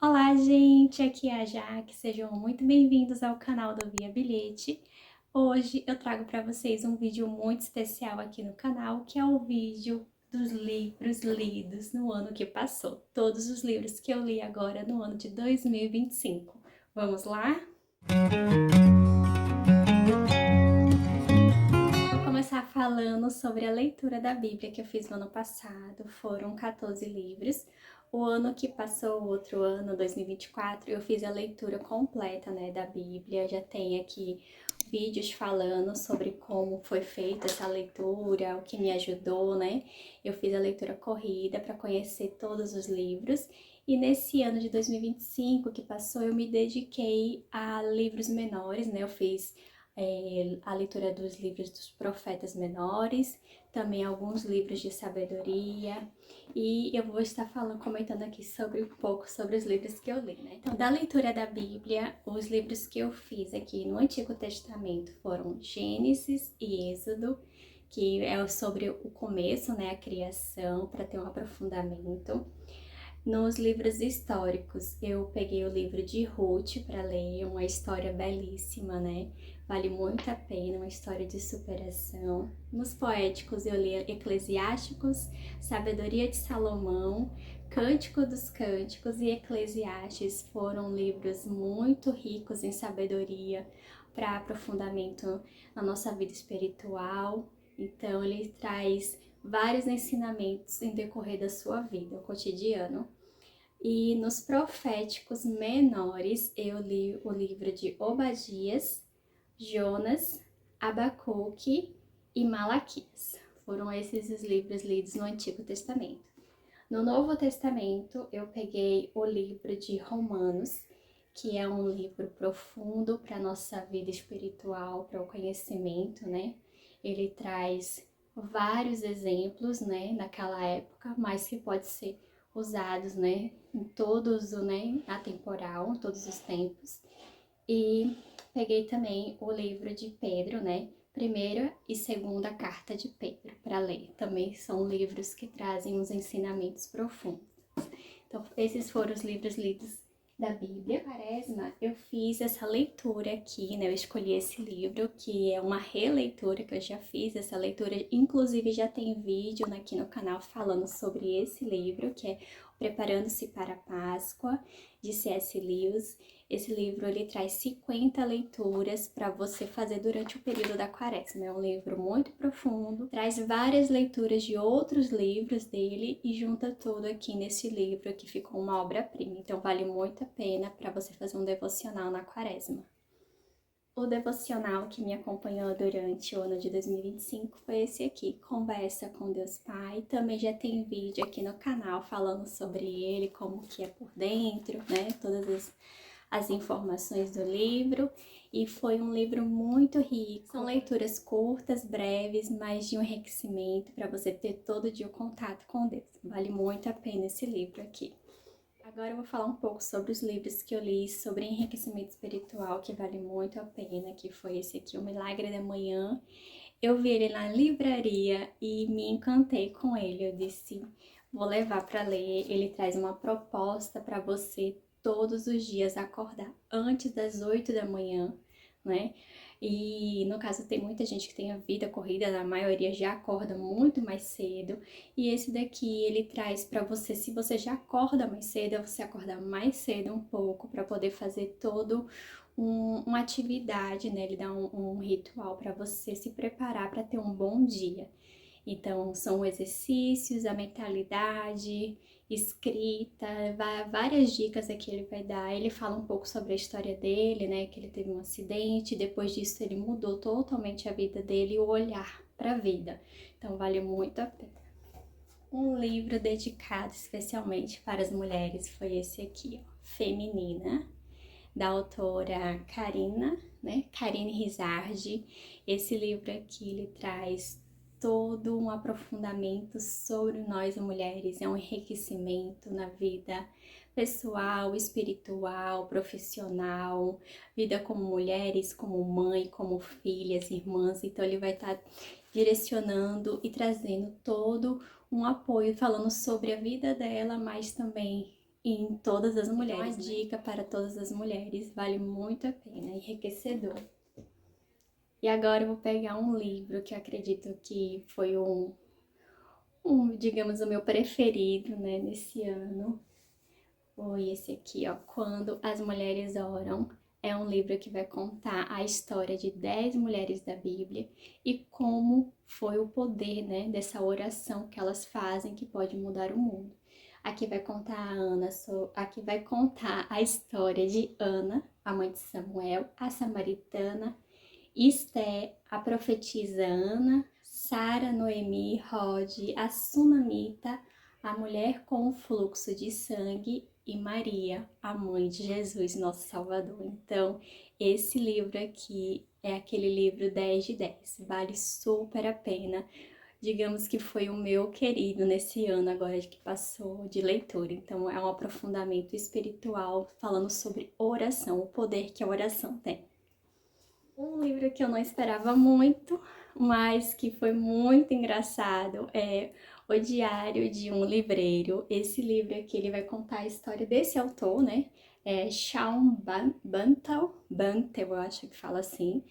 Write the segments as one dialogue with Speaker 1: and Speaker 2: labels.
Speaker 1: Olá, gente! Aqui é a Jaque, sejam muito bem-vindos ao canal do Via Bilhete. Hoje eu trago para vocês um vídeo muito especial aqui no canal, que é o vídeo dos livros lidos no ano que passou. Todos os livros que eu li agora no ano de 2025. Vamos lá? Vou começar falando sobre a leitura da Bíblia que eu fiz no ano passado. Foram 14 livros. O ano que passou, o outro ano, 2024, eu fiz a leitura completa, né, da Bíblia. Já tem aqui vídeos falando sobre como foi feita essa leitura, o que me ajudou, né? Eu fiz a leitura corrida para conhecer todos os livros. E nesse ano de 2025 que passou, eu me dediquei a livros menores, né? Eu fiz a leitura dos livros dos profetas menores, também alguns livros de sabedoria, e eu vou estar comentando aqui sobre um pouco sobre os livros que eu li, né? Então, da leitura da Bíblia, os livros que eu fiz aqui no Antigo Testamento foram Gênesis e Êxodo, que é sobre o começo, né, a criação, para ter um aprofundamento. Nos livros históricos, eu peguei o livro de Ruth para ler, uma história belíssima, né? Vale muito a pena, uma história de superação. Nos poéticos, eu li Eclesiásticos, Sabedoria de Salomão, Cântico dos Cânticos e Eclesiastes. Foram livros muito ricos em sabedoria para aprofundamento na nossa vida espiritual. Então, ele traz vários ensinamentos em decorrer da sua vida, o cotidiano. E nos proféticos menores, eu li o livro de Obadias, Jonas, Abacuque e Malaquias. Foram esses os livros lidos no Antigo Testamento. No Novo Testamento, eu peguei o livro de Romanos, que é um livro profundo para a nossa vida espiritual, para o conhecimento, né? Ele traz vários exemplos, né, naquela época, mas que pode ser usados, né, em todos, né, atemporal, em todos os tempos. E peguei também o livro de Pedro, né, primeira e segunda carta de Pedro para ler. Também são livros que trazem uns ensinamentos profundos. Então, esses foram os livros lidos da Bíblia. Quaresma, eu fiz essa leitura aqui, né? Eu escolhi esse livro, que é uma releitura que eu já fiz, essa leitura, inclusive já tem vídeo aqui no canal falando sobre esse livro, que é Preparando-se para a Páscoa, de C.S. Lewis. Esse livro, ele traz 50 leituras para você fazer durante o período da Quaresma. É um livro muito profundo, traz várias leituras de outros livros dele e junta tudo aqui nesse livro, que ficou uma obra-prima. Então, vale muito a pena para você fazer um devocional na Quaresma. O devocional que me acompanhou durante o ano de 2025 foi esse aqui, Conversa com Deus Pai. Também já tem vídeo aqui no canal falando sobre ele, como que é por dentro, né? Todas as informações do livro. E foi um livro muito rico. São leituras curtas, breves, mas de um enriquecimento para você ter todo dia o contato com Deus. Vale muito a pena esse livro aqui. Agora eu vou falar um pouco sobre os livros que eu li sobre enriquecimento espiritual, que vale muito a pena, que foi esse aqui, O Milagre da Manhã. Eu vi ele na livraria e me encantei com ele. Eu disse, vou levar para ler. Ele traz uma proposta para você todos os dias acordar antes das 8 da manhã, né? E no caso tem muita gente que tem a vida corrida, a maioria já acorda muito mais cedo. E esse daqui ele traz para você, se você já acorda mais cedo, é você acordar mais cedo um pouco para poder fazer todo uma atividade, né? Ele dá um ritual para você se preparar para ter um bom dia. Então, são exercícios, a mentalidade, escrita, várias dicas aqui ele vai dar. Ele fala um pouco sobre a história dele, né? Que ele teve um acidente, depois disso ele mudou totalmente a vida dele e o olhar para a vida. Então, vale muito a pena. Um livro dedicado especialmente para as mulheres foi esse aqui, ó, Feminina, da autora Karina, né? Karine Rizardi. Esse livro aqui, ele traz todo um aprofundamento sobre nós mulheres, é um enriquecimento na vida pessoal, espiritual, profissional, vida como mulheres, como mãe, como filhas, irmãs. Então ele vai estar direcionando e trazendo todo um apoio, falando sobre a vida dela, mas também em todas as mulheres. Uma dica para todas as mulheres, vale muito a pena, enriquecedor. E agora eu vou pegar um livro que eu acredito que foi digamos, o meu preferido, né, nesse ano. Foi esse aqui, ó, Quando as Mulheres Oram. É um livro que vai contar a história de 10 mulheres da Bíblia e como foi o poder, né, dessa oração que elas fazem que pode mudar o mundo. Aqui vai contar aqui vai contar a história de Ana, a mãe de Samuel, a samaritana, Esté, a profetisa Ana, Sara, Noemi, Rode, a sunamita, a mulher com o fluxo de sangue e Maria, a mãe de Jesus, nosso Salvador. Então, esse livro aqui é aquele livro 10 de 10, vale super a pena. Digamos que foi o meu querido nesse ano agora que passou de leitura. Então, é um aprofundamento espiritual falando sobre oração, o poder que a oração tem. Um livro que eu não esperava muito, mas que foi muito engraçado, é O Diário de um Livreiro. Esse livro aqui, ele vai contar a história desse autor, né? É Shawn Bantel, eu acho que fala assim.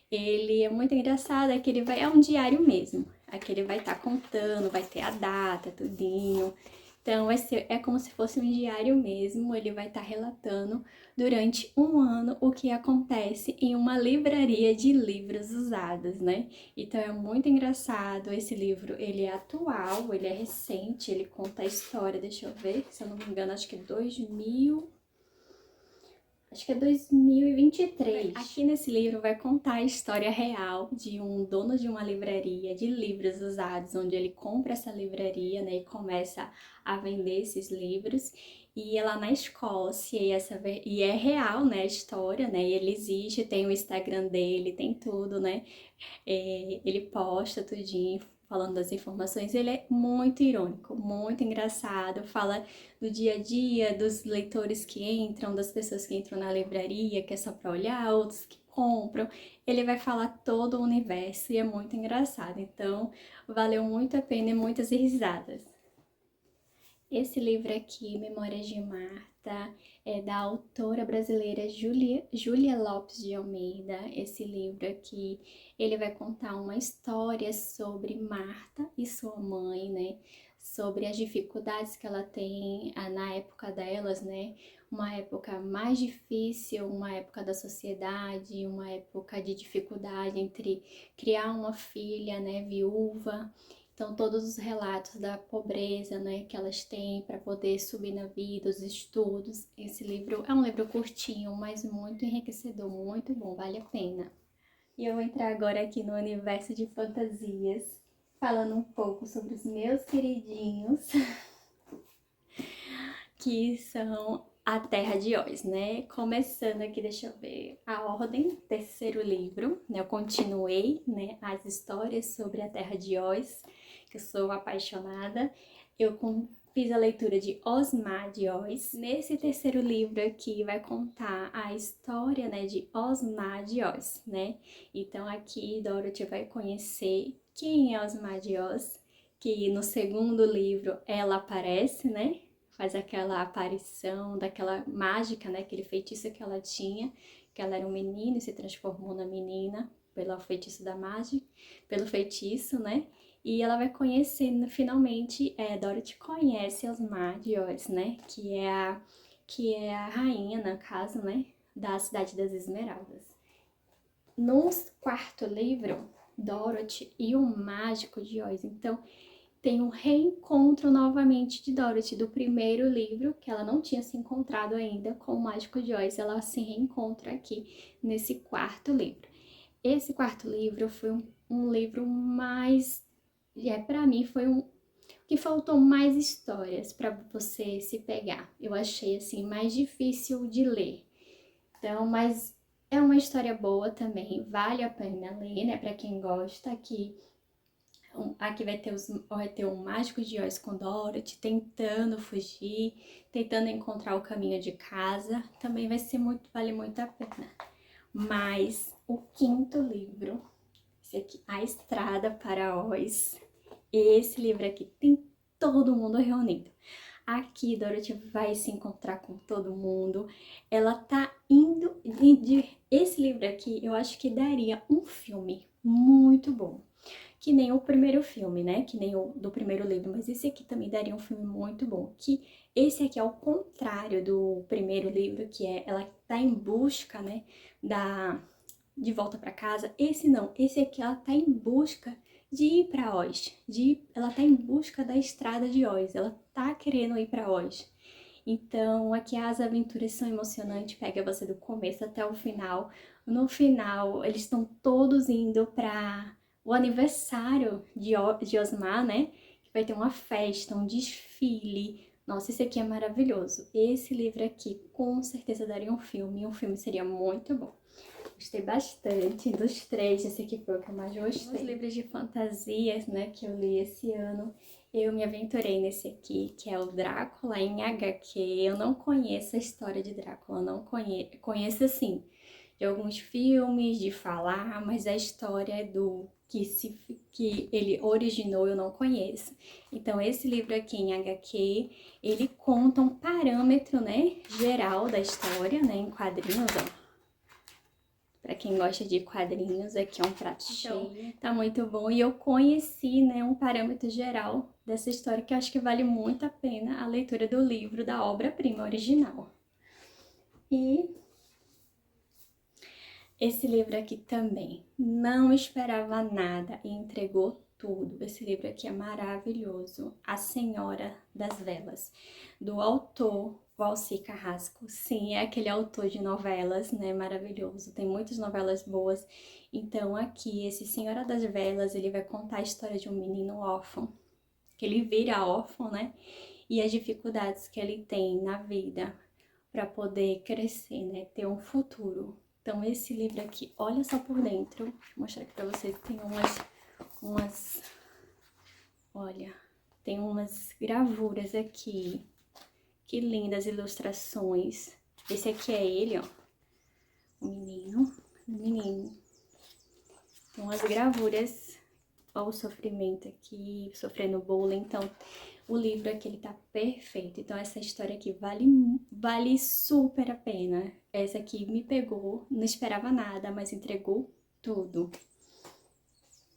Speaker 1: Ele é muito engraçado, é um diário mesmo. Aqui ele vai estar contando, vai ter a data, tudinho. Então, é como se fosse um diário mesmo, ele vai estar relatando durante um ano o que acontece em uma livraria de livros usados, né? Então, é muito engraçado, esse livro, ele é atual, ele é recente, ele conta a história, deixa eu ver, se eu não me engano, acho que é 2023. Aqui nesse livro vai contar a história real de um dono de uma livraria de livros usados, onde ele compra essa livraria, né, e começa a vender esses livros. E é lá na Escócia, e é real, né, a história, né, e ele existe, tem o Instagram dele, tem tudo, né, ele posta tudinho, falando das informações. Ele é muito irônico, muito engraçado, fala do dia a dia, dos leitores que entram, das pessoas que entram na livraria, que é só para olhar, outros que compram. Ele vai falar todo o universo e é muito engraçado. Então, valeu muito a pena e muitas risadas. Esse livro aqui, Memórias de Marta, é da autora brasileira Júlia Lopes de Almeida. Esse livro aqui, ele vai contar uma história sobre Marta e sua mãe, né? Sobre as dificuldades que ela tem na época delas, né? Uma época mais difícil, uma época da sociedade, uma época de dificuldade entre criar uma filha, né, viúva. Então, todos os relatos da pobreza, né, que elas têm para poder subir na vida, os estudos. Esse livro é um livro curtinho, mas muito enriquecedor, muito bom, vale a pena. E eu vou entrar agora aqui no universo de fantasias, falando um pouco sobre os meus queridinhos, que são a Terra de Oz, né? Começando aqui, deixa eu ver, a ordem, terceiro livro, né? Eu continuei, né, as histórias sobre a Terra de Oz, que eu sou apaixonada. Fiz a leitura de Osmar de Oz. Nesse terceiro livro aqui vai contar a história, né, de Osmar de Oz, né? Então aqui Dorothy vai conhecer quem é Osmar de Oz, que no segundo livro ela aparece, né? Faz aquela aparição daquela mágica, né? Aquele feitiço que ela tinha, que ela era um menino e se transformou na menina pelo feitiço da mágica, pelo feitiço, né? E ela vai conhecendo, finalmente, Dorothy conhece Osmar de Oz, né? Que é a rainha, no caso, né? Da Cidade das Esmeraldas. No quarto livro, Dorothy e o Mágico de Oz. Então, tem um reencontro novamente de Dorothy do primeiro livro, que ela não tinha se encontrado ainda com o Mágico de Oz, ela se reencontra aqui nesse quarto livro. Esse quarto livro foi um livro mais, para mim foi que faltou mais histórias para você se pegar. Eu achei assim mais difícil de ler. Então, mas é uma história boa também, vale a pena ler, né, para quem gosta. Aqui vai ter um Mágico de Oz com Dorothy tentando fugir, tentando encontrar o caminho de casa. Também vale muito a pena. Mas o quinto livro, esse aqui, A Estrada para Oz. Esse livro aqui tem todo mundo reunido. Aqui Dorothy vai se encontrar com todo mundo. Ela tá indo... Esse livro aqui, eu acho que daria um filme muito bom. Que nem o primeiro filme, né? Que nem o do primeiro livro. Mas esse aqui também daria um filme muito bom. Que esse aqui é o contrário do primeiro livro, que é ela tá em busca, né? De volta pra casa. Esse não. Esse aqui ela tá em busca de ir para Oz, ela tá em busca da estrada de Oz, ela tá querendo ir para Oz. Então, aqui as aventuras são emocionantes, pega você do começo até o final. No final, eles estão todos indo para o aniversário de Osmar, né? Que vai ter uma festa, um desfile. Nossa, esse aqui é maravilhoso. Esse livro aqui, com certeza, daria um filme, e um filme seria muito bom. Gostei bastante dos três, esse aqui foi o que eu mais gostei. Os livros de fantasias, né, que eu li esse ano, eu me aventurei nesse aqui, que é o Drácula em HQ. Eu não conheço a história de Drácula, não conheço assim, de alguns filmes, de falar, mas a história do que ele originou eu não conheço. Então esse livro aqui em HQ, ele conta um parâmetro, né, geral da história, né, em quadrinhos, ó. Pra quem gosta de quadrinhos, aqui é um prato cheio, tá muito bom. E eu conheci, né, um parâmetro geral dessa história que eu acho que vale muito a pena a leitura do livro, da obra-prima original. E esse livro aqui também, não esperava nada e entregou tudo. Esse livro aqui é maravilhoso, A Senhora das Velas, do autor Valci Carrasco. Sim, é aquele autor de novelas, né, maravilhoso, tem muitas novelas boas. Então aqui, esse Senhora das Velas, ele vai contar a história de um menino órfão, que ele vira órfão, né, e as dificuldades que ele tem na vida para poder crescer, né, ter um futuro. Então esse livro aqui, olha só por dentro, deixa eu mostrar aqui pra vocês, tem olha, tem umas gravuras aqui, que lindas ilustrações. Esse aqui é ele, ó, o menino, tem umas gravuras, ó o sofrimento aqui, sofrendo bullying, então o livro aqui, ele tá perfeito. Então essa história aqui vale super a pena. Essa aqui me pegou, não esperava nada, mas entregou tudo.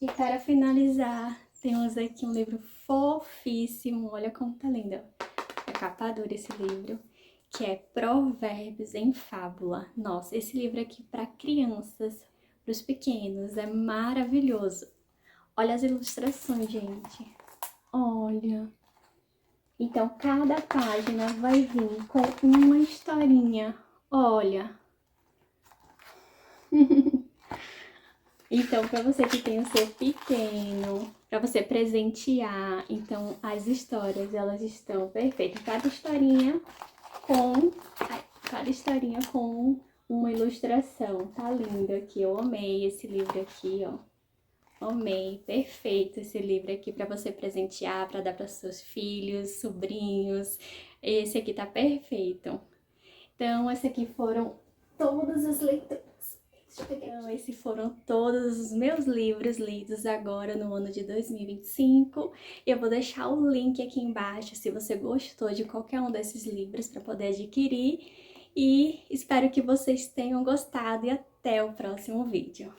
Speaker 1: E para finalizar, temos aqui um livro fofíssimo, olha como tá lindo. É capa dura esse livro, que é Provérbios em Fábula. Nossa, esse livro aqui para crianças, para os pequenos, é maravilhoso. Olha as ilustrações, gente. Olha. Então, cada página vai vir com uma historinha. Olha. Então, para você que tem o seu pequeno, para você presentear, então as histórias, elas estão perfeitas. Cada historinha com uma ilustração. Tá lindo aqui, eu amei esse livro aqui, ó. Amei, perfeito esse livro aqui para você presentear, para dar para seus filhos, sobrinhos. Esse aqui tá perfeito. Então, esses aqui foram todas as leituras. Então, esses foram todos os meus livros lidos agora no ano de 2025. Eu vou deixar o link aqui embaixo se você gostou de qualquer um desses livros para poder adquirir. E espero que vocês tenham gostado e até o próximo vídeo.